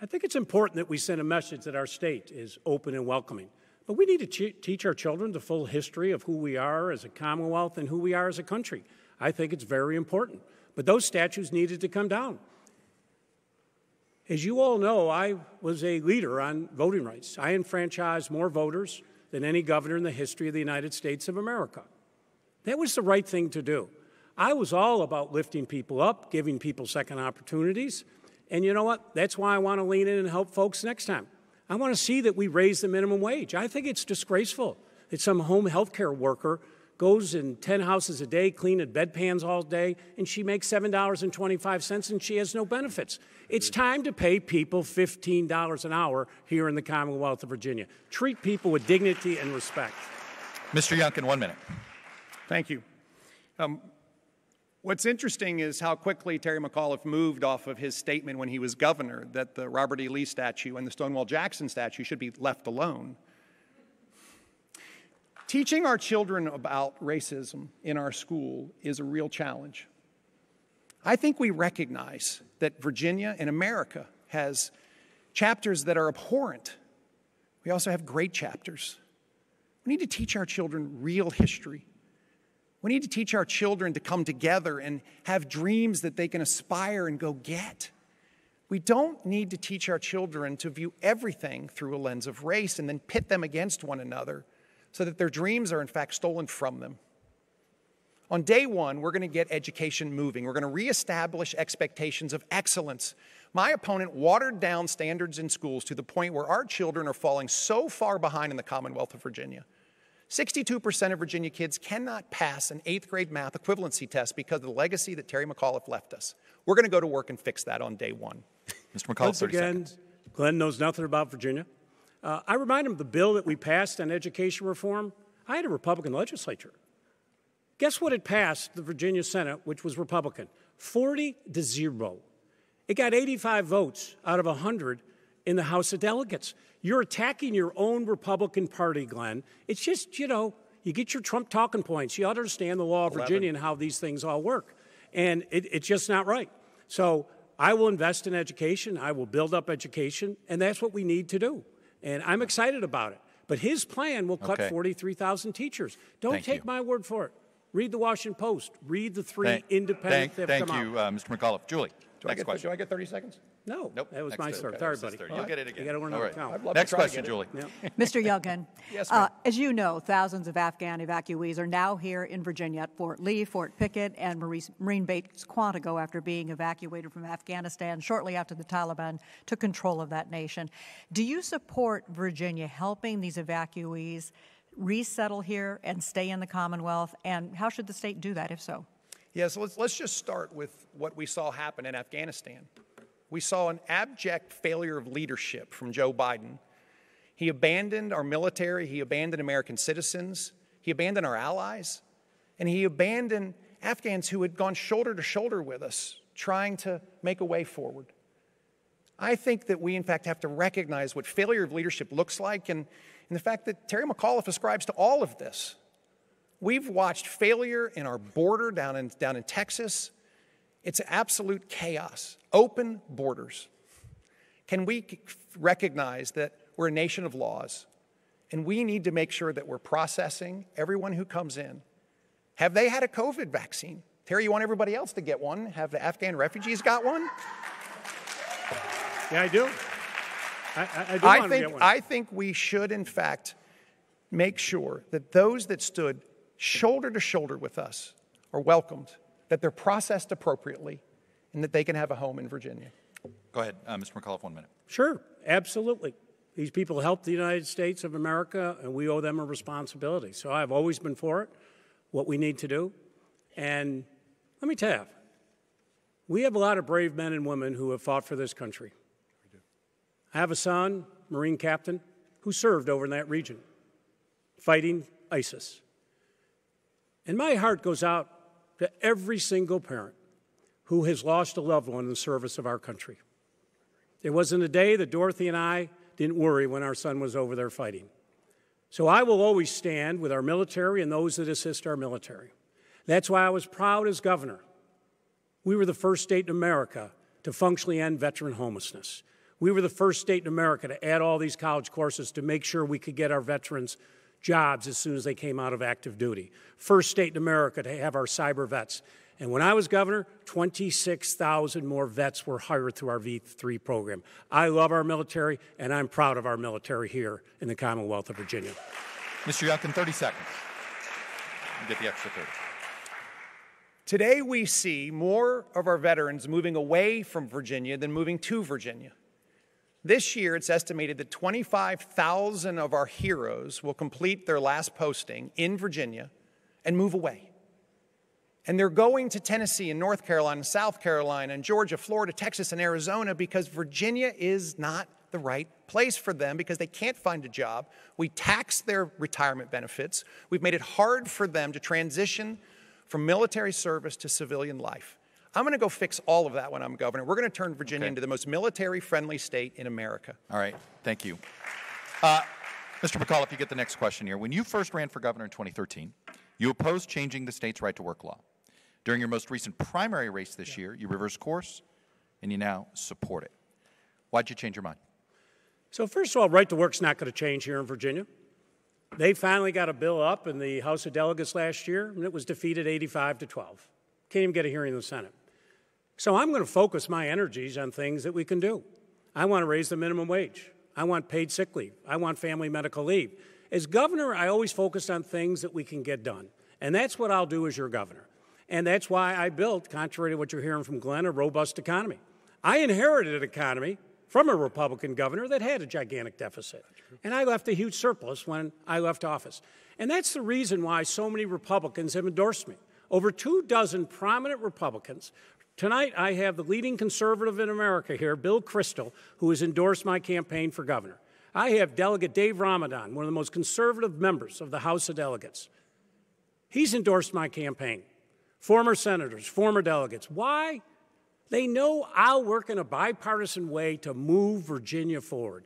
Speaker 3: I think it's important that we send a message that our state is open and welcoming. But we need to teach our children the full history of who we are as a Commonwealth and who we are as a country. I think it's very important. But those statues needed to come down. As you all know, I was a leader on voting rights. I enfranchised more voters than any governor in the history of the United States of America. That was the right thing to do. I was all about lifting people up, giving people second opportunities. And you know what? That's why I want to lean in and help folks next time. I want to see that we raise the minimum wage. I think it's disgraceful that some home health care worker goes in 10 houses a day, cleaning bedpans all day, and she makes $7.25 and she has no benefits. It's time to pay people $15 an hour here in the Commonwealth of Virginia. Treat people with dignity and respect.
Speaker 1: Mr. Youngkin, 1 minute.
Speaker 2: Thank you. What's interesting is how quickly Terry McAuliffe moved off of his statement when he was governor that the Robert E. Lee statue and the Stonewall Jackson statue should be left alone. Teaching our children about racism in our school is a real challenge. I think we recognize that Virginia and America has chapters that are abhorrent. We also have great chapters. We need to teach our children real history. We need to teach our children to come together and have dreams that they can aspire and go get. We don't need to teach our children to view everything through a lens of race and then pit them against one another so that their dreams are in fact stolen from them. On day one, we're going to get education moving. We're going to reestablish expectations of excellence. My opponent watered down standards in schools to the point where our children are falling so far behind in the Commonwealth of Virginia. 62% of Virginia kids cannot pass an 8th grade math equivalency test because of the legacy that Terry McAuliffe left us. We're going to go to work and fix that on day one.
Speaker 1: Mr. McAuliffe,
Speaker 3: Once
Speaker 1: 30
Speaker 3: again,
Speaker 1: seconds.
Speaker 3: Glenn knows nothing about Virginia. I remind him of the bill that we passed on education reform. I had a Republican legislature. Guess what it passed the Virginia Senate, which was Republican? 40-0. It got 85 votes out of 100 in the House of Delegates. You're attacking your own Republican Party, Glenn. It's just, you know, you get your Trump talking points. You understand the law of Virginia and how these things all work. And it's just not right. So I will invest in education. I will build up education. And that's what we need to do. And I'm excited about it. But his plan will cut 43,000 teachers. Don't take my word for it. Read the Washington Post. Read the three independent that have come out.
Speaker 1: Thank you, Mr. McAuliffe. Julie, next question.
Speaker 2: Do I get 30 seconds?
Speaker 3: No,
Speaker 1: Nope.
Speaker 3: that was
Speaker 1: Next
Speaker 3: my
Speaker 1: is-
Speaker 3: start.
Speaker 1: okay,
Speaker 3: Sorry,
Speaker 1: this is
Speaker 3: buddy.
Speaker 1: 30. You'll get it again.
Speaker 3: You got to learn
Speaker 1: All
Speaker 3: how
Speaker 1: right.
Speaker 3: to count.
Speaker 1: Next question, Julie.
Speaker 5: Mr. Youngkin,
Speaker 2: Yes, ma'am.
Speaker 5: as you know, thousands of Afghan evacuees are now here in Virginia at Fort Lee, Fort Pickett, and Marine Base Quantico after being evacuated from Afghanistan shortly after the Taliban took control of that nation. Do you support Virginia helping these evacuees resettle here and stay in the Commonwealth? And how should the state do that, if so?
Speaker 2: Yes, let's just start with what we saw happen in Afghanistan. We saw an abject failure of leadership from Joe Biden. He abandoned our military, he abandoned American citizens, he abandoned our allies, and he abandoned Afghans who had gone shoulder to shoulder with us, trying to make a way forward. I think that we, in fact, have to recognize what failure of leadership looks like and the fact that Terry McAuliffe ascribes to all of this. We've watched failure in our border down in Texas. It's absolute chaos. open borders. Can we recognize that we're a nation of laws, and we need to make sure that we're processing everyone who comes in? Have they had a COVID vaccine? Terry, you want everybody else to get one? Have the Afghan refugees got one?
Speaker 3: Yeah, I do. I do want to get one.
Speaker 2: I think we should, in fact, make sure that those that stood shoulder to shoulder with us are welcomed, that they're processed appropriately, and that they can have a home in Virginia.
Speaker 1: Go ahead, Mr. McAuliffe, 1 minute.
Speaker 3: Sure, absolutely. These people help the United States of America, and we owe them a responsibility. So I've always been for it, what we need to do. And let me tell you, we have a lot of brave men and women who have fought for this country. I have a son, Marine captain, who served over in that region, fighting ISIS. And my heart goes out to every single parent who has lost a loved one in the service of our country. There wasn't a day that Dorothy and I didn't worry when our son was over there fighting. So I will always stand with our military and those that assist our military. That's why I was proud as governor. We were the first state in America to functionally end veteran homelessness. We were the first state in America to add all these college courses to make sure we could get our veterans jobs as soon as they came out of active duty. First state in America to have our cyber vets. And when I was governor, 26,000 more vets were hired through our V3 program. I love our military, and I'm proud of our military here in the Commonwealth of Virginia.
Speaker 1: Mr. Youngkin, 30 seconds. You get the extra 30.
Speaker 2: Today we see more of our veterans moving away from Virginia than moving to Virginia. This year, it's estimated that 25,000 of our heroes will complete their last posting in Virginia and move away. And they're going to Tennessee and North Carolina and South Carolina and Georgia, Florida, Texas, and Arizona because Virginia is not the right place for them because they can't find a job. We tax their retirement benefits. We've made it hard for them to transition from military service to civilian life. I'm going to go fix all of that when I'm governor. We're going to turn Virginia into the most military-friendly state in America.
Speaker 1: All right. Thank you. Mr. McAuliffe, you get the next question here. When you first ran for governor in 2013, you opposed changing the state's right-to-work law. During your most recent primary race this year, you reversed course, and you now support it. Why'd you change your mind?
Speaker 3: So first of all, right-to-work's not going to change here in Virginia. They finally got a bill up in the House of Delegates last year, and it was defeated 85-12. Can't even get a hearing in the Senate. So I'm going to focus my energies on things that we can do. I want to raise the minimum wage. I want paid sick leave. I want family medical leave. As governor, I always focused on things that we can get done. And that's what I'll do as your governor. And that's why I built, contrary to what you're hearing from Glenn, a robust economy. I inherited an economy from a Republican governor that had a gigantic deficit. And I left a huge surplus when I left office. And that's the reason why so many Republicans have endorsed me. Over 24 prominent Republicans. Tonight, I have the leading conservative in America here, Bill Kristol, who has endorsed my campaign for governor. I have Delegate Dave Ramadan, one of the most conservative members of the House of Delegates. He's endorsed my campaign. Former senators, former delegates. Why? They know I'll work in a bipartisan way to move Virginia forward.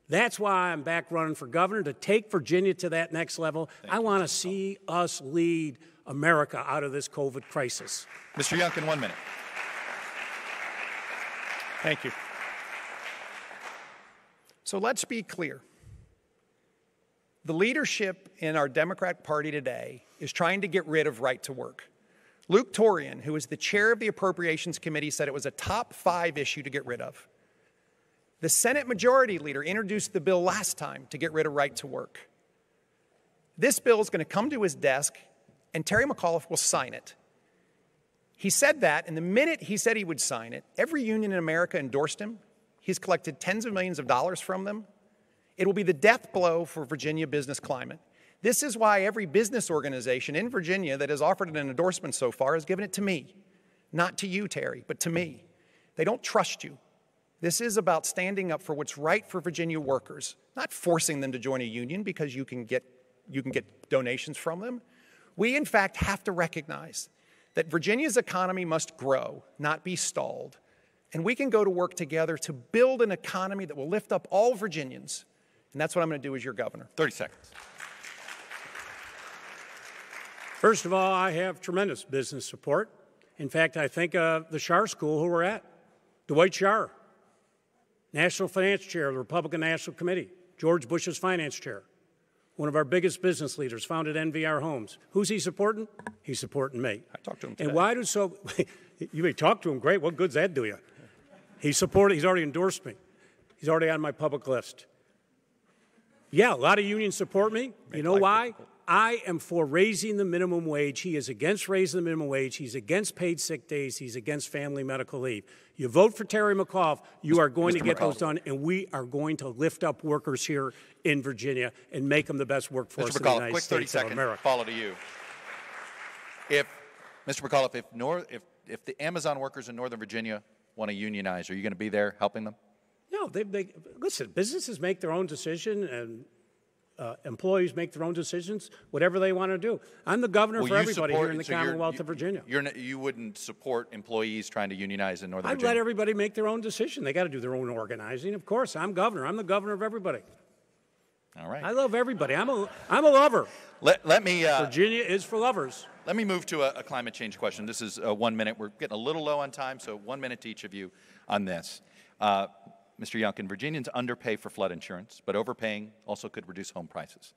Speaker 3: That's why I'm back running for governor, to take Virginia to that next level. I want to see us lead America out of this COVID crisis.
Speaker 1: Mr. Youngkin, 1 minute.
Speaker 2: Thank you. So let's be clear. The leadership in our Democrat Party today is trying to get rid of right to work. Luke Torian, who is the chair of the Appropriations Committee, said it was a top 5 issue to get rid of. The Senate Majority Leader introduced the bill last time to get rid of right to work. This bill is going to come to his desk, and Terry McAuliffe will sign it. He said that, and the minute he said he would sign it, every union in America endorsed him. He's collected tens of millions of dollars from them. It will be the death blow for Virginia business climate. This is why every business organization in Virginia that has offered an endorsement so far has given it to me. Not to you, Terry, but to me. They don't trust you. This is about standing up for what's right for Virginia workers, not forcing them to join a union because you can get donations from them. We, in fact, have to recognize that Virginia's economy must grow, not be stalled. And we can go to work together to build an economy that will lift up all Virginians. And that's what I'm going to do as your governor.
Speaker 1: 30 seconds.
Speaker 3: First of all, I have tremendous business support. In fact, I think the Schar School, who we're at, Dwight Scharre, National Finance Chair of the Republican National Committee, George Bush's finance chair, one of our biggest business leaders, founded NVR Homes. Who's he supporting? He's supporting me.
Speaker 2: I talked to him today.
Speaker 3: And why do so? You may talk to him, great. What good's that do you? He's already endorsed me. He's already on my public list. Yeah, a lot of unions support me. You know why? I am for raising the minimum wage. He is against raising the minimum wage. He's against paid sick days. He's against family medical leave. You vote for Terry McAuliffe, you are going to get those done, and we are going to lift up workers here in Virginia and make them the best workforce in the United States of America.
Speaker 1: Follow to you. If Mr. McAuliffe, if the Amazon workers in Northern Virginia want to unionize, are you going to be there helping them?
Speaker 3: No, listen, businesses make their own decision, and employees make their own decisions, whatever they want to do. I'm the governor for everybody here in the Commonwealth of Virginia.
Speaker 1: You wouldn't support employees trying to unionize in Northern Virginia?
Speaker 3: I'd let everybody make their own decision. They got to do their own organizing. Of course, I'm governor. I'm the governor of everybody.
Speaker 1: All right.
Speaker 3: I love everybody. I'm a lover.
Speaker 1: Let me.
Speaker 3: Virginia is for lovers.
Speaker 1: Let me move to a climate change question. This is 1 minute. We're getting a little low on time, so 1 minute to each of you on this. Mr. Youngkin, Virginians underpay for flood insurance, but overpaying also could reduce home prices.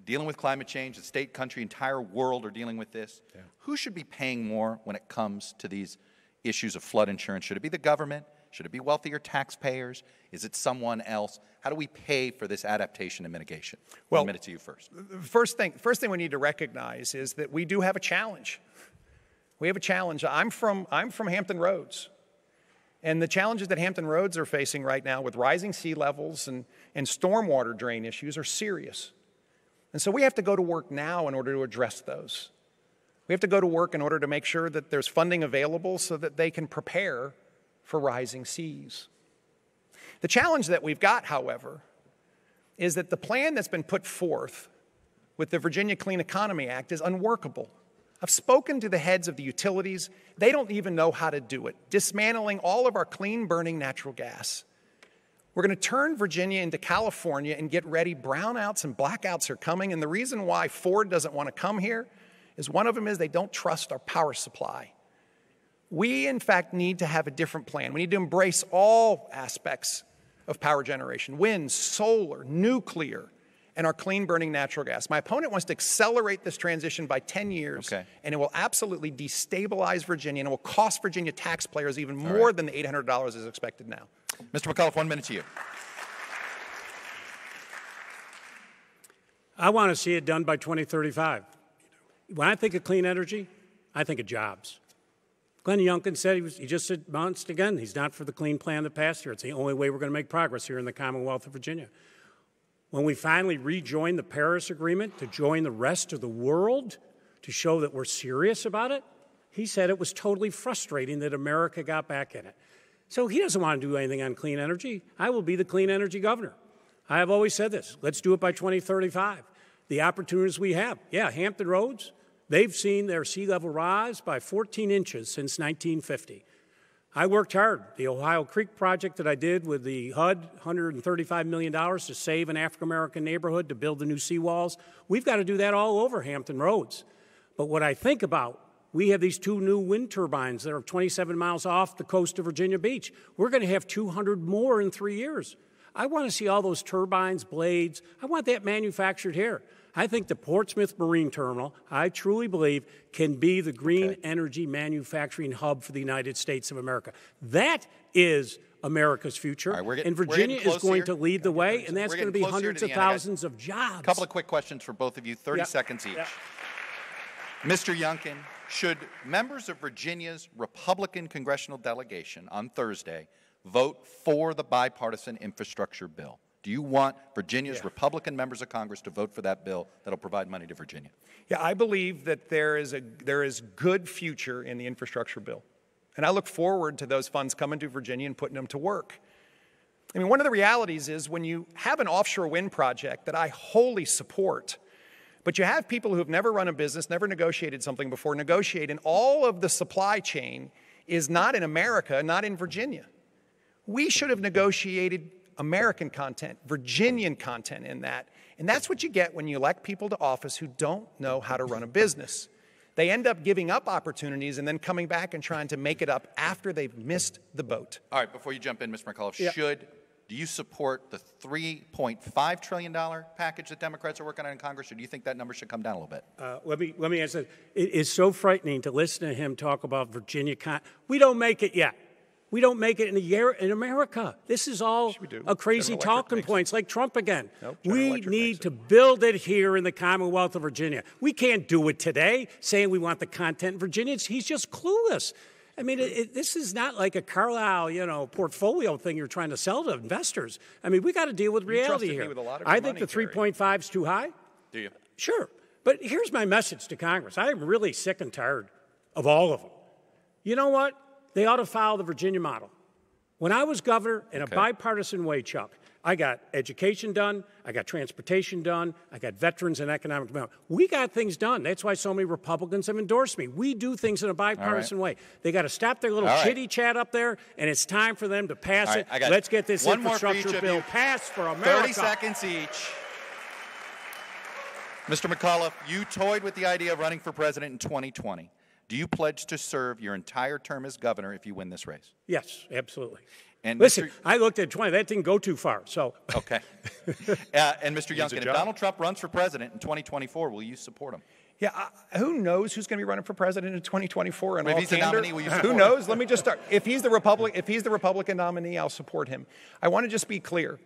Speaker 1: Dealing with climate change, the state, country, entire world are dealing with this. Yeah. Who should be paying more when it comes to these issues of flood insurance? Should it be the government? Should it be wealthier taxpayers? Is it someone else? How do we pay for this adaptation and mitigation? Well, 1 minute to you first.
Speaker 2: First thing we need to recognize is that we do have a challenge. We have a challenge. I'm from Hampton Roads. And the challenges that Hampton Roads are facing right now with rising sea levels and stormwater drain issues are serious. And so we have to go to work now in order to address those. We have to go to work in order to make sure that there's funding available so that they can prepare for rising seas. The challenge that we've got, however, is that the plan that's been put forth with the Virginia Clean Economy Act is unworkable. I've spoken to the heads of the utilities. They don't even know how to do it, dismantling all of our clean-burning natural gas. We're going to turn Virginia into California and get ready. Brownouts and blackouts are coming, and the reason why Ford doesn't want to come here is one of them is they don't trust our power supply. We, in fact, need to have a different plan. We need to embrace all aspects of power generation: wind, solar, nuclear, and our clean-burning natural gas. My opponent wants to accelerate this transition by 10 years, and it will absolutely destabilize Virginia, and it will cost Virginia taxpayers even more than the $800 is expected now.
Speaker 1: Mr. McAuliffe, 1 minute to you.
Speaker 3: I want to see it done by 2035. When I think of clean energy, I think of jobs. Glenn Youngkin said he just announced again he's not for the clean plan that passed here. It's the only way we're going to make progress here in the Commonwealth of Virginia. When we finally rejoin the Paris Agreement to join the rest of the world to show that we're serious about it, he said it was totally frustrating that America got back in it. So he doesn't want to do anything on clean energy. I will be the clean energy governor. I have always said this. Let's do it by 2035. The opportunities we have. Yeah, Hampton Roads, they've seen their sea level rise by 14 inches since 1950. I worked hard. The Ohio Creek project that I did with the HUD, $135 million to save an African-American neighborhood, to build the new seawalls. We've got to do that all over Hampton Roads. But what I think about, we have these 2 new wind turbines that are 27 miles off the coast of Virginia Beach. We're going to have 200 more in 3 years. I want to see all those turbines, blades. I want that manufactured here. I think the Portsmouth Marine Terminal, I truly believe, can be the green energy manufacturing hub for the United States of America. That is America's future, and Virginia is going to lead the way, and that's going to be hundreds of thousands of jobs.
Speaker 1: A couple of quick questions for both of you, 30 seconds each. Mr. Youngkin, should members of Virginia's Republican congressional delegation on Thursday vote for the bipartisan infrastructure bill? Do you want Virginia's Republican members of Congress to vote for that bill that will provide money to Virginia?
Speaker 2: Yeah, I believe that there is good future in the infrastructure bill. And I look forward to those funds coming to Virginia and putting them to work. I mean, one of the realities is when you have an offshore wind project that I wholly support, but you have people who have never run a business, never negotiated something before, negotiate, and all of the supply chain is not in America, not in Virginia. We should have negotiated American content, Virginian content in that. And that's what you get when you elect people to office who don't know how to run a business. They end up giving up opportunities and then coming back and trying to make it up after they've missed the boat.
Speaker 1: All right, before you jump in, Mr. McAuliffe, do you support the $3.5 trillion package that Democrats are working on in Congress, or do you think that number should come down a little bit?
Speaker 3: Let me answer. It is so frightening to listen to him talk about Virginia. We don't make it yet. We don't make it in America. This is all a crazy talking points like Trump again.
Speaker 2: Nope,
Speaker 3: we need to build it here in the Commonwealth of Virginia. We can't do it today saying we want the content in Virginia. He's just clueless. I mean, this is not like a Carlyle, portfolio thing you're trying to sell to investors. I mean, we got to deal with reality here. I think the 3.5 is too high.
Speaker 1: Do you?
Speaker 3: Sure. But here's my message to Congress. I am really sick and tired of all of them. You know what? They ought to follow the Virginia model. When I was governor, in a bipartisan way, Chuck, I got education done, I got transportation done, I got veterans and economic development. We got things done. That's why so many Republicans have endorsed me. We do things in a bipartisan way. They got to stop their little chitty chat up there, and it's time for them to pass it. Let's get this infrastructure bill passed for America.
Speaker 1: 30 seconds each. Mr. McAuliffe, you toyed with the idea of running for president in 2020. Do you pledge to serve your entire term as governor if you win this race?
Speaker 3: Yes, absolutely.
Speaker 1: And
Speaker 3: listen, I looked at 20. That didn't go too far. So
Speaker 1: okay. And Mr. Youngkin, if Donald Trump runs for president in 2024, will you support him?
Speaker 2: Yeah, who knows who's going to be running for president in 2024? And
Speaker 1: if he's a nominee, will you support
Speaker 2: who knows? Let me just start. If he's the Republican nominee, I'll support him. I want to just be clear.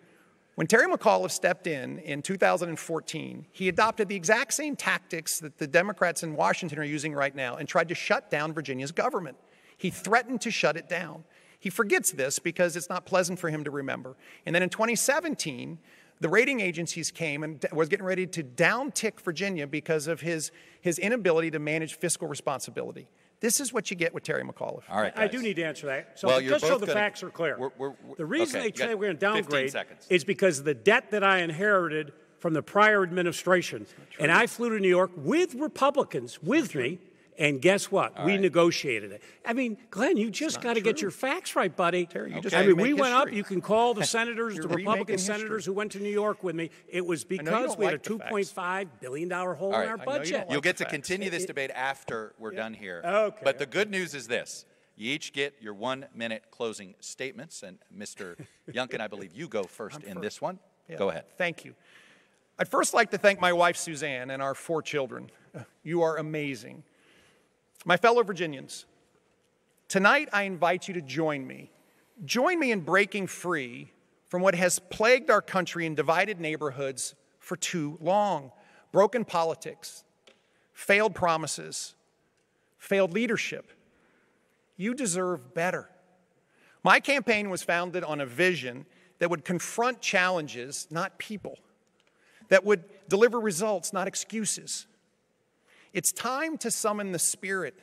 Speaker 2: When Terry McAuliffe stepped in 2014, he adopted the exact same tactics that the Democrats in Washington are using right now and tried to shut down Virginia's government. He threatened to shut it down. He forgets this because it's not pleasant for him to remember. And then in 2017, the rating agencies came and was getting ready to downtick Virginia because of his inability to manage fiscal responsibility. This is what you get with Terry McAuliffe.
Speaker 1: All right, guys.
Speaker 3: I do need to answer that. So just so the facts are clear. The reason they say we're going to downgrade is because of the debt that I inherited from the prior administration. And I flew to New York with Republicans with me. And guess what? We negotiated it. I mean, Glenn, you just got to get your facts right, buddy.
Speaker 2: Terry,
Speaker 3: we went up. You can call the senators, the Republican senators who went to New York with me. It was because we had a $2.5 billion hole in our budget.
Speaker 1: You'll get to continue this debate after we're done here.
Speaker 3: Okay.
Speaker 1: But the good news is this. You each get your 1-minute closing statements. And Mr. Youngkin, I believe you go first in this one.
Speaker 2: Yeah.
Speaker 1: Go ahead.
Speaker 2: Thank you. I'd first like to thank my wife, Suzanne, and our 4 children. You are amazing. My fellow Virginians, tonight I invite you to join me. Join me in breaking free from what has plagued our country in divided neighborhoods for too long. Broken politics, failed promises, failed leadership. You deserve better. My campaign was founded on a vision that would confront challenges, not people, that would deliver results, not excuses. It's time to summon the spirit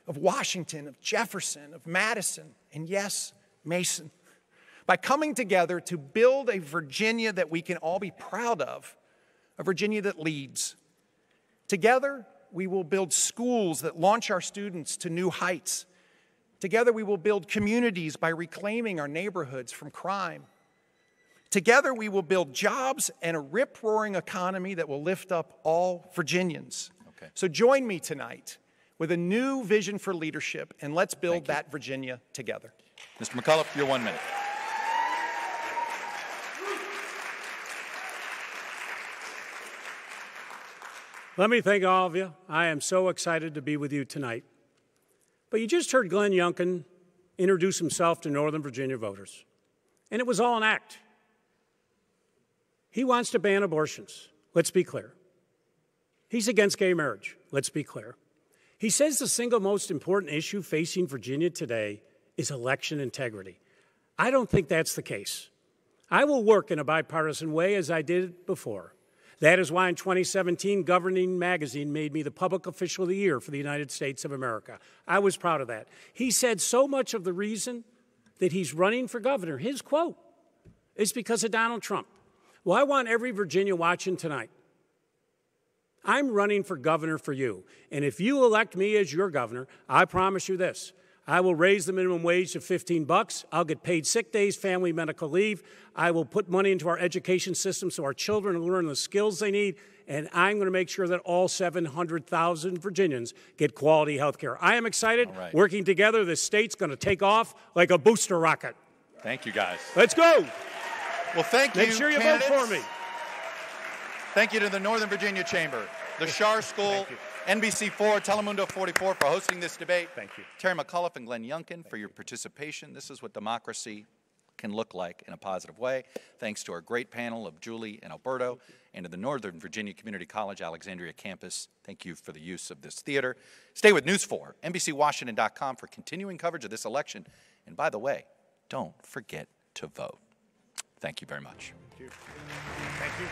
Speaker 2: of Washington, of Jefferson, of Madison, and yes, Mason, by coming together to build a Virginia that we can all be proud of, a Virginia that leads. Together, we will build schools that launch our students to new heights. Together, we will build communities by reclaiming our neighborhoods from crime. Together, we will build jobs and a rip-roaring economy that will lift up all Virginians. So join me tonight with a new vision for leadership, and let's build that Virginia together.
Speaker 1: Mr. McAuliffe, your 1 minute.
Speaker 3: Let me thank all of you. I am so excited to be with you tonight. But you just heard Glenn Youngkin introduce himself to Northern Virginia voters, and it was all an act. He wants to ban abortions. Let's be clear. He's against gay marriage. Let's be clear. He says the single most important issue facing Virginia today is election integrity. I don't think that's the case. I will work in a bipartisan way as I did before. That is why in 2017, Governing Magazine made me the Public Official of the Year for the United States of America. I was proud of that. He said so much of the reason that he's running for governor, his quote, is because of Donald Trump. Well, I want every Virginia watching tonight. I'm running for governor for you. And if you elect me as your governor, I promise you this. I will raise the minimum wage to $15. I'll get paid sick days, family medical leave. I will put money into our education system so our children will learn the skills they need. and I'm going to make sure that all 700,000 Virginians get quality health care. I am excited.
Speaker 1: All right.
Speaker 3: Working together, this state's going to take off like a booster rocket.
Speaker 1: Thank you, guys.
Speaker 3: Let's go.
Speaker 1: Well, thank you,
Speaker 3: Make sure you
Speaker 1: candidates.
Speaker 3: vote for me.
Speaker 1: Thank you to the Northern Virginia Chamber, the Schar School, NBC4, Telemundo 44 for hosting this debate.
Speaker 3: Thank you.
Speaker 1: Terry McAuliffe and Glenn Youngkin for your participation. This is what democracy can look like in a positive way. Thanks to our great panel of Julie and Alberto, and to the Northern Virginia Community College Alexandria campus. Thank you for the use of this theater. Stay with News 4, NBCWashington.com for continuing coverage of this election. And by the way, don't forget to vote. Thank you very much.
Speaker 3: Thank you.